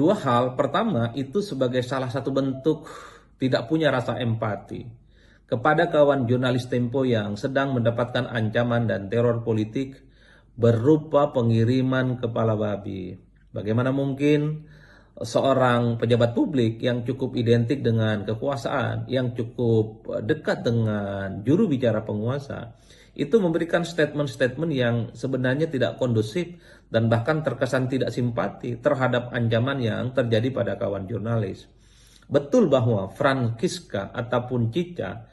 Dua hal, pertama itu sebagai salah satu bentuk tidak punya rasa empati kepada kawan jurnalis Tempo yang sedang mendapatkan ancaman dan teror politik berupa pengiriman kepala babi. Bagaimana mungkin seorang pejabat publik yang cukup identik dengan kekuasaan, yang cukup dekat dengan juru bicara penguasa, itu memberikan statement-statement yang sebenarnya tidak kondusif dan bahkan terkesan tidak simpati terhadap ancaman yang terjadi pada kawan jurnalis. Betul bahwa Francisca ataupun Cica,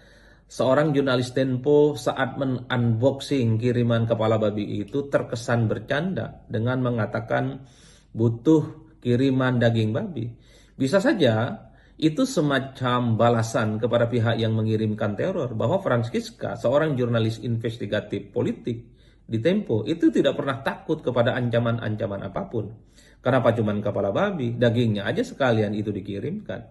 seorang jurnalis Tempo, saat men-unboxing kiriman kepala babi itu terkesan bercanda dengan mengatakan butuh kiriman daging babi. Bisa saja itu semacam balasan kepada pihak yang mengirimkan teror bahwa Francisca, seorang jurnalis investigatif politik di Tempo, itu tidak pernah takut kepada ancaman-ancaman apapun. Kenapa cuma kepala babi? Dagingnya aja sekalian itu dikirimkan.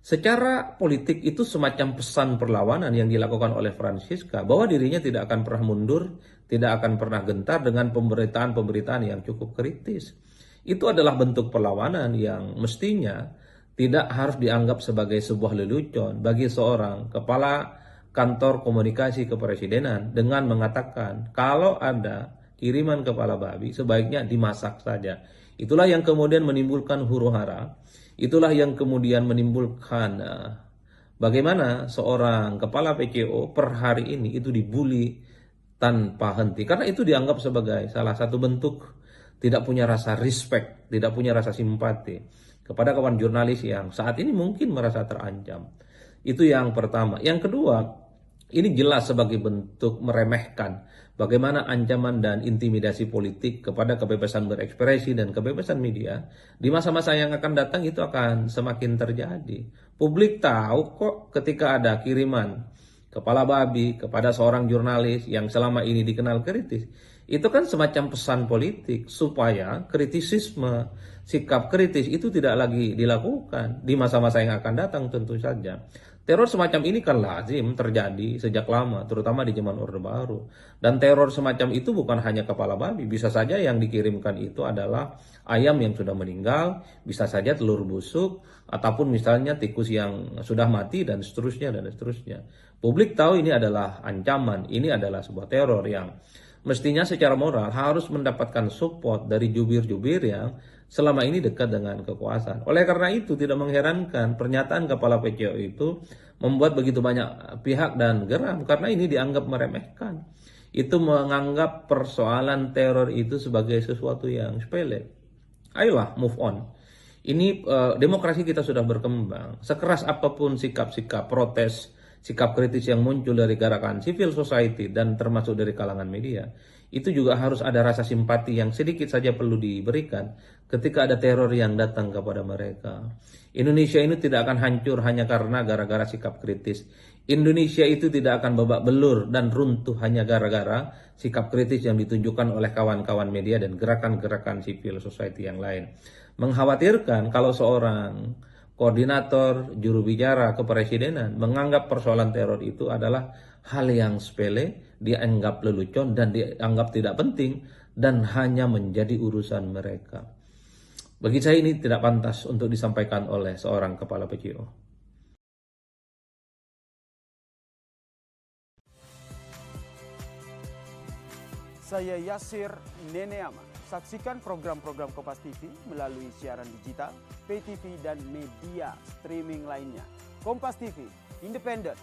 Secara politik itu semacam pesan perlawanan yang dilakukan oleh Francisca bahwa dirinya tidak akan pernah mundur, tidak akan pernah gentar dengan pemberitaan-pemberitaan yang cukup kritis. Itu adalah bentuk perlawanan yang mestinya tidak harus dianggap sebagai sebuah lelucon bagi seorang kepala kantor komunikasi kepresidenan dengan mengatakan kalau ada kiriman kepala babi sebaiknya dimasak saja. Itulah yang kemudian menimbulkan huru-hara. Itulah yang kemudian menimbulkan bagaimana seorang kepala PCO per hari ini itu dibully tanpa henti. Karena itu dianggap sebagai salah satu bentuk tidak punya rasa respect, tidak punya rasa simpati kepada kawan jurnalis yang saat ini mungkin merasa terancam. Itu yang pertama. Yang kedua, ini jelas sebagai bentuk meremehkan bagaimana ancaman dan intimidasi politik kepada kebebasan berekspresi dan kebebasan media di masa-masa yang akan datang itu akan semakin terjadi. Publik tahu kok ketika ada kiriman kepala babi kepada seorang jurnalis yang selama ini dikenal kritis, itu kan semacam pesan politik supaya kritisisme, sikap kritis itu tidak lagi dilakukan di masa-masa yang akan datang tentu saja. Teror semacam ini kan lazim terjadi sejak lama, terutama di zaman Orde Baru. Dan teror semacam itu bukan hanya kepala babi, bisa saja yang dikirimkan itu adalah ayam yang sudah meninggal, bisa saja telur busuk, ataupun misalnya tikus yang sudah mati dan seterusnya dan seterusnya. Publik tahu ini adalah ancaman, ini adalah sebuah teror yang mestinya secara moral harus mendapatkan support dari jubir-jubir yang selama ini dekat dengan kekuasaan. Oleh karena itu tidak mengherankan pernyataan kepala PCO itu membuat begitu banyak pihak dan geram karena ini dianggap meremehkan. Itu menganggap persoalan teror itu sebagai sesuatu yang sepele. Ayolah move on. Ini demokrasi kita sudah berkembang. Sekeras apapun sikap-sikap protes, sikap kritis yang muncul dari gerakan civil society dan termasuk dari kalangan media, itu juga harus ada rasa simpati yang sedikit saja perlu diberikan ketika ada teror yang datang kepada mereka. Indonesia ini tidak akan hancur hanya karena gara-gara sikap kritis. Indonesia itu tidak akan babak belur dan runtuh hanya gara-gara sikap kritis yang ditunjukkan oleh kawan-kawan media dan gerakan-gerakan civil society yang lain. Mengkhawatirkan kalau seorang koordinator juru bicara kepresidenan menganggap persoalan teror itu adalah hal yang sepele, dianggap lelucon dan dianggap tidak penting dan hanya menjadi urusan mereka. Bagi saya ini tidak pantas untuk disampaikan oleh seorang kepala PCO. Saya Yasir Neneama. Saksikan program-program Kompas TV melalui siaran digital, pay TV, dan media streaming lainnya. Kompas TV, independen,